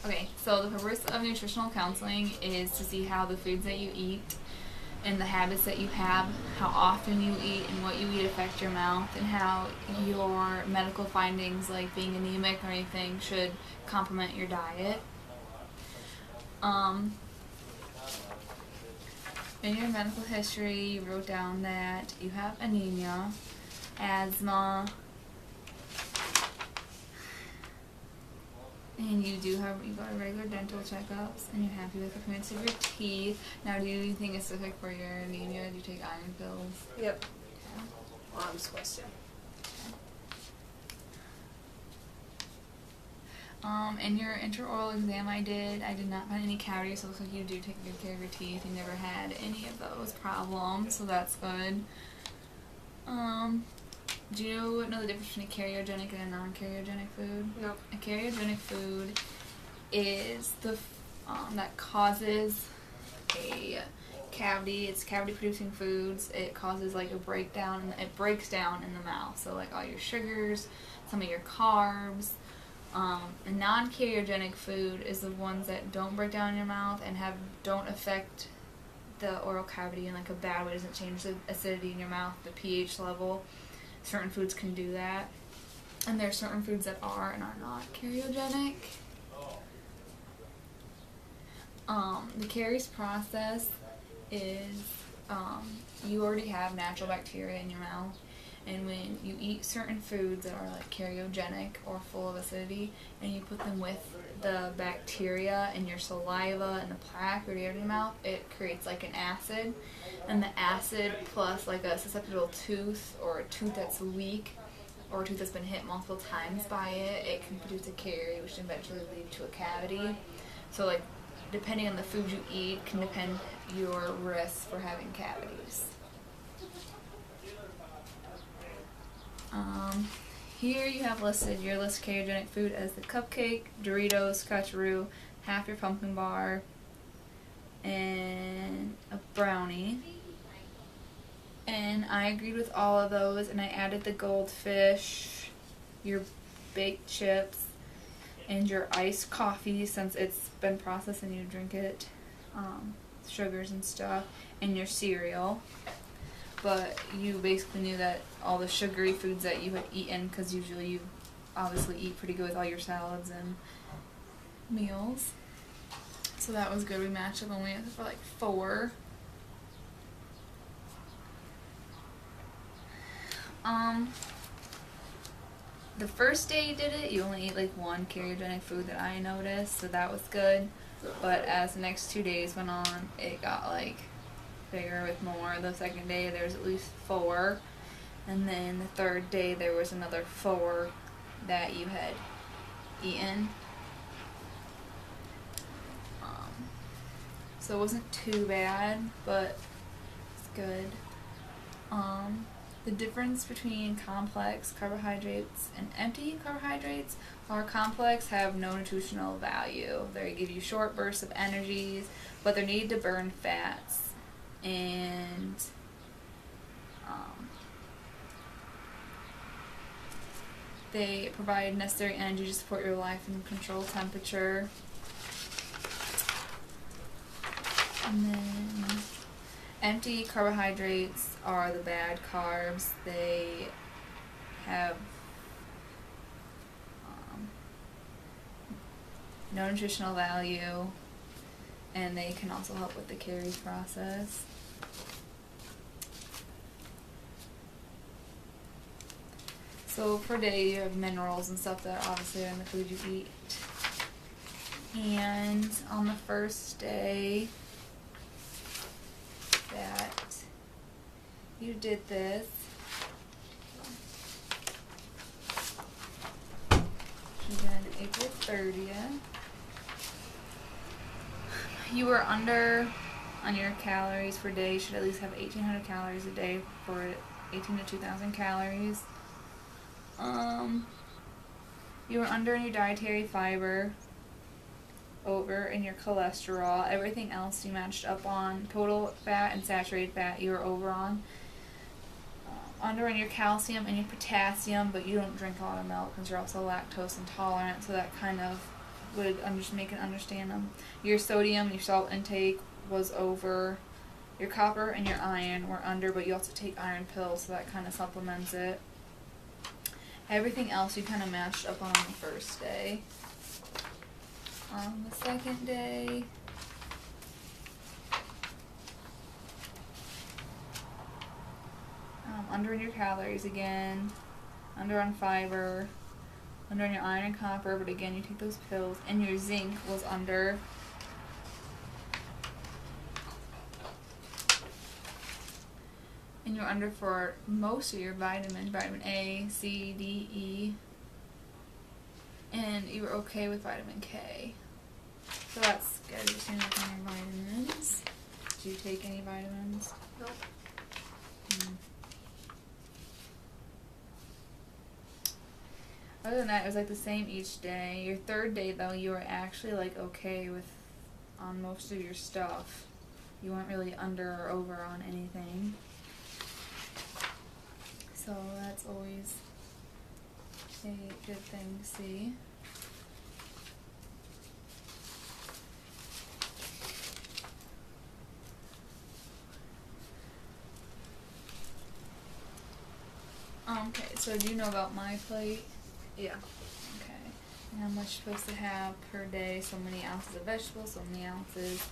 Okay, so the purpose of nutritional counseling is to see how the foods that you eat and the habits that you have, how often you eat and what you eat affect your mouth, and how your medical findings, like being anemic or anything, should complement your diet. Um, in your medical history, you wrote down that you have anemia, asthma, and you go to regular dental checkups, and you're happy with the appearance of your teeth. Now, do you think it's specific for your anemia? Do you take iron pills? Yep. Yeah. Well, I'm supposed to. In your intraoral exam I did not find any cavities, so it looks like you do take good care of your teeth. You never had any of those problems, so that's good. Do you know the difference between a karyogenic and a non-karyogenic food? Nope. A karyogenic food is the that causes a cavity. It's cavity-producing foods. It causes like a breakdown. It breaks down in the mouth. So like all your sugars, some of your carbs. A non-karyogenic food is the ones that don't break down in your mouth and don't affect the oral cavity in like a bad way. It doesn't change the acidity in your mouth, the pH level. Certain foods can do that, and there are certain foods that are and are not karyogenic. The caries process is you already have natural bacteria in your mouth, and when you eat certain foods that are like karyogenic or full of acidity, and you put them with the bacteria in your saliva and the plaque or in your mouth, it creates like an acid, and the acid plus like a susceptible tooth or a tooth that's weak or a tooth that's been hit multiple times by it, it can produce a carie, which can eventually lead to a cavity. So like depending on the food you eat can depend your risk for having cavities. Here you have listed your list of karyogenic food as the cupcake, Doritos, Scotcheroo, half your pumpkin bar, and a brownie. And I agreed with all of those, and I added the goldfish, your baked chips, and your iced coffee since it's been processed and you drink it, sugars and stuff, and your cereal. But you basically knew that all the sugary foods that you had eaten, because usually you obviously eat pretty good with all your salads and meals. So that was good. We matched up only for like 4. The first day you did it, you only ate like 1 karyogenic food that I noticed, so that was good. But as the next 2 days went on, it got like bigger with more. The second day there was at least 4, and then the third day there was another 4 that you had eaten. So it wasn't too bad, but it's good. The difference between complex carbohydrates and empty carbohydrates are complex have no nutritional value. They give you short bursts of energies, but they're needed to burn fats. And they provide necessary energy to support your life and control temperature. And then empty carbohydrates are the bad carbs. They have no nutritional value, and they can also help with the caries process. So per day you have minerals and stuff that obviously are in the food you eat. And on the first day that you did this, you did April 30th, you were under on your calories per day. You should at least have 1,800 calories a day for 18 to 2,000 calories. You were under in your dietary fiber, over in your cholesterol. Everything else you matched up on. Total fat and saturated fat you were over on. Under in your calcium and your potassium, but you don't drink a lot of milk because you're also lactose intolerant, so that kind of would just make it understand them. Your sodium, your salt intake was over. Your copper and your iron were under, but you also take iron pills, so that kind of supplements it. Everything else you kind of matched up on the first day. On the second day, under on your calories again, under on fiber, under on your iron and copper, but again you take those pills, and your zinc was under. And you're under for most of your vitamins, vitamin A, C, D, E, and you were okay with vitamin K. So that's good. You're staying up on your vitamins. Do you take any vitamins? Nope. Other than that, it was like the same each day. Your third day, though, you were actually like okay with on most of your stuff. You weren't really under or over on anything. So that's always a good thing to see. Okay, so do you know about My Plate? Yeah. Okay. And how much you're supposed to have per day? So many ounces of vegetables, so many ounces.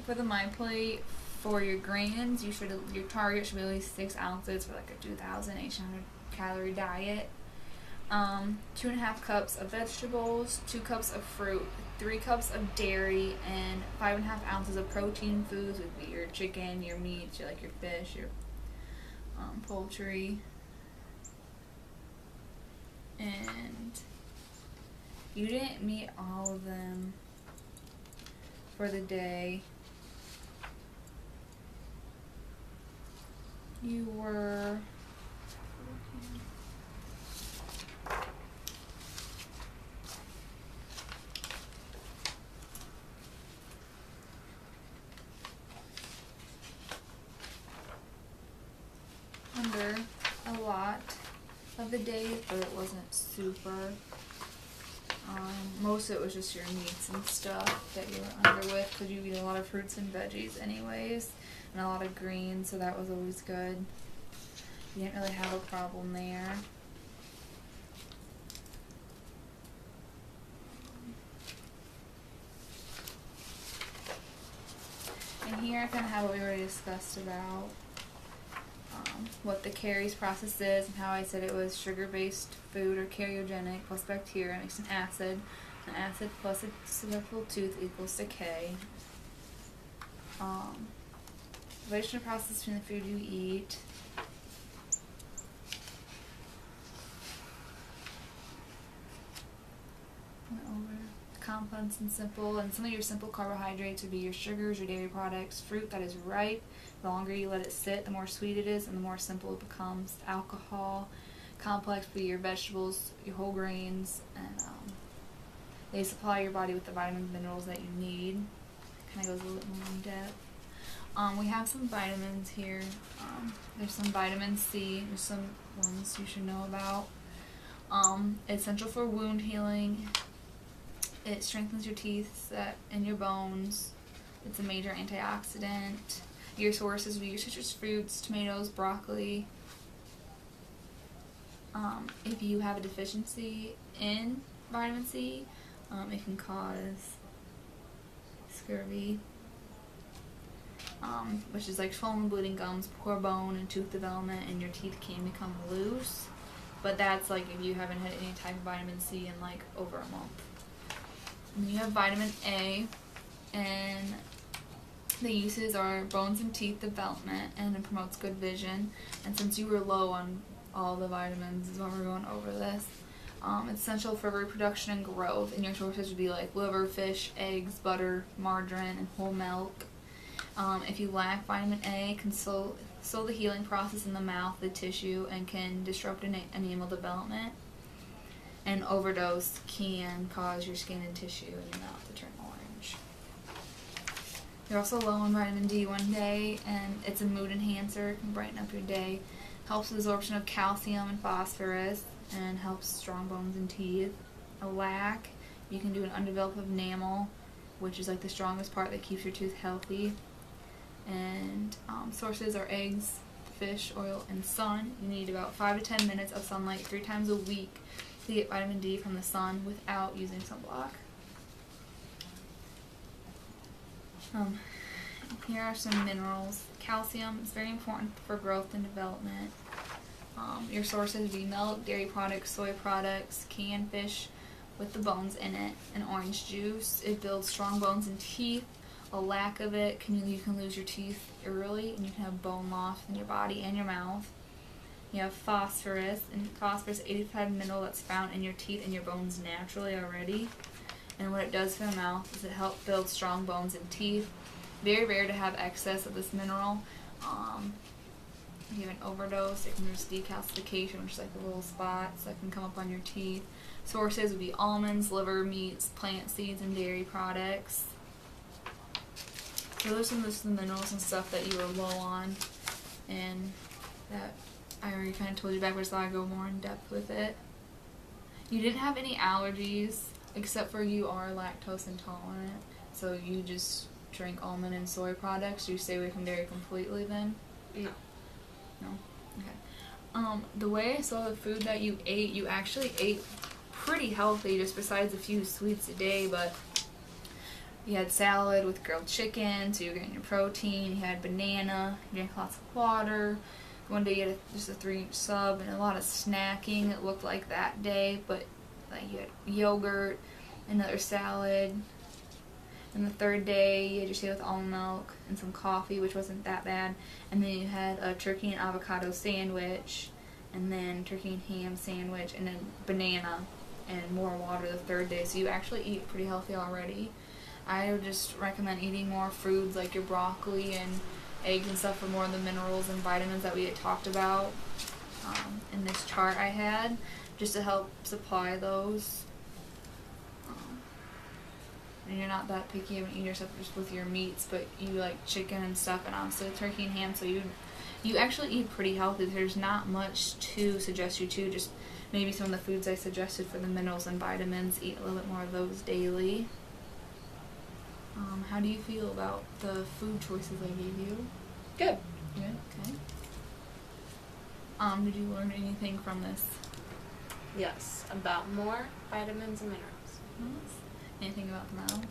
For the My Plate, for your grains, your target should be at least 6 ounces for like a 2,800 calorie diet. 2.5 cups of vegetables, 2 cups of fruit, 3 cups of dairy, and 5.5 ounces of protein foods would be your chicken, your meat, your fish, your poultry. And you didn't meet all of them for the day. You were under a lot of the day, but it wasn't super. Most of it was just your meats and stuff that you were under with, because you eat a lot of fruits and veggies anyways, and a lot of greens, so that was always good. You didn't really have a problem there. And here I kind of have what we already discussed about what the caries process is, and how I said it was sugar-based food or karyogenic plus bacteria makes an acid. An acid plus a susceptible tooth equals decay. Relation process between the food you eat. Went over complex and simple, and some of your simple carbohydrates would be your sugars, your dairy products, fruit that is ripe. The longer you let it sit, the more sweet it is, and the more simple it becomes. Alcohol, complex would be your vegetables, your whole grains, and they supply your body with the vitamins and minerals that you need. Kind of goes a little bit more in depth. We have some vitamins here. There's some vitamin C. There's some ones you should know about. It's essential for wound healing. It strengthens your teeth and your bones. It's a major antioxidant. Your sources would be your citrus fruits, tomatoes, broccoli. If you have a deficiency in vitamin C, it can cause scurvy, which is like swollen bleeding gums, poor bone and tooth development, and your teeth can become loose. But that's like if you haven't had any type of vitamin C in like over a month. And you have vitamin A, and the uses are bones and teeth development, and it promotes good vision. And since you were low on all the vitamins, is why we're going over this. It's essential for reproduction and growth, and your sources would be like liver, fish, eggs, butter, margarine, and whole milk. If you lack vitamin A, it can slow the healing process in the mouth, the tissue, and can disrupt enamel development. And overdose can cause your skin and tissue in your mouth to turn orange. You're also low on vitamin D one day, and it's a mood enhancer. It can brighten up your day. Helps with absorption of calcium and phosphorus, and helps strong bones and teeth. A lack You can do an undeveloped enamel, which is like the strongest part that keeps your tooth healthy. And sources are eggs, fish, oil, and sun. You need about 5 to 10 minutes of sunlight 3 times a week to get vitamin D from the sun without using sunblock. Here are some minerals. Calcium is very important for growth and development. Your sources would be milk, dairy products, soy products, canned fish with the bones in it, and orange juice. It builds strong bones and teeth. A lack of it, you can lose your teeth early, and you can have bone loss in your body and your mouth. You have phosphorus, and phosphorus is 85 mineral that's found in your teeth and your bones naturally already. And what it does for the mouth is it helps build strong bones and teeth. Very rare to have excess of this mineral. If you have an overdose, it can cause decalcification, which is like the little spots that can come up on your teeth. Sources would be almonds, liver, meats, plant seeds, and dairy products. So those are some of the minerals and stuff that you are low on, and that I already kind of told you backwards, so I go more in depth with it. You didn't have any allergies, except for you are lactose intolerant, so you just drink almond and soy products. You stay away from dairy completely then? No. No? Okay. The way I saw the food that you ate, you actually ate pretty healthy, just besides a few sweets a day, but you had salad with grilled chicken, so you're getting your protein. You had banana, you drank lots of water. One day you had just a 3-inch sub and a lot of snacking, it looked like that day, but like you had yogurt, another salad. And the third day you had your shake with almond milk and some coffee, which wasn't that bad. And then you had a turkey and avocado sandwich, and then turkey and ham sandwich, and then banana and more water the third day. So you actually eat pretty healthy already. I would just recommend eating more foods like your broccoli and eggs and stuff for more of the minerals and vitamins that we had talked about in this chart I had, just to help supply those. And you're not that picky, you haven't eaten yourself just with your meats, but you like chicken and stuff, and obviously turkey and ham, so you actually eat pretty healthy. There's not much to suggest you to, just maybe some of the foods I suggested for the minerals and vitamins, eat a little bit more of those daily. How do you feel about the food choices I gave you? Good. Good, okay. Did you learn anything from this? Yes, about more vitamins and minerals. Yes. Anything about the mouth?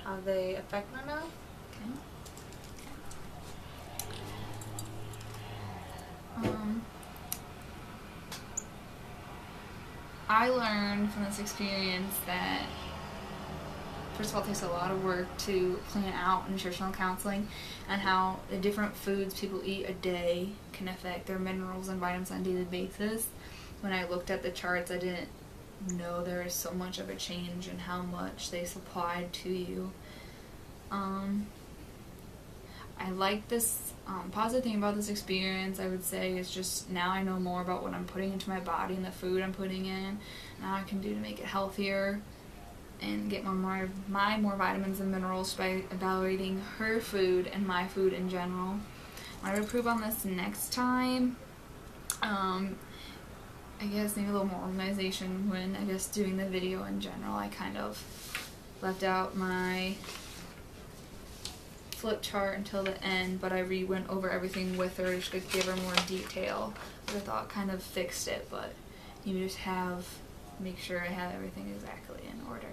How they affect my mouth? Okay. I learned from this experience that, first of all, it takes a lot of work to plan out nutritional counseling, and how the different foods people eat a day can affect their minerals and vitamins on a daily basis. When I looked at the charts, I didn't know there is so much of a change in how much they supplied to you. I like this positive thing about this experience, I would say, is just now I know more about what I'm putting into my body and the food I'm putting in. Now I can do to make it healthier and get more vitamins and minerals by evaluating her food and my food in general. I would improve on this next time. I guess maybe a little more organization when, I guess, doing the video in general. I kind of left out my flip chart until the end, but I went over everything with her just to give her more detail. I thought kind of fixed it, but you just make sure I have everything exactly in order.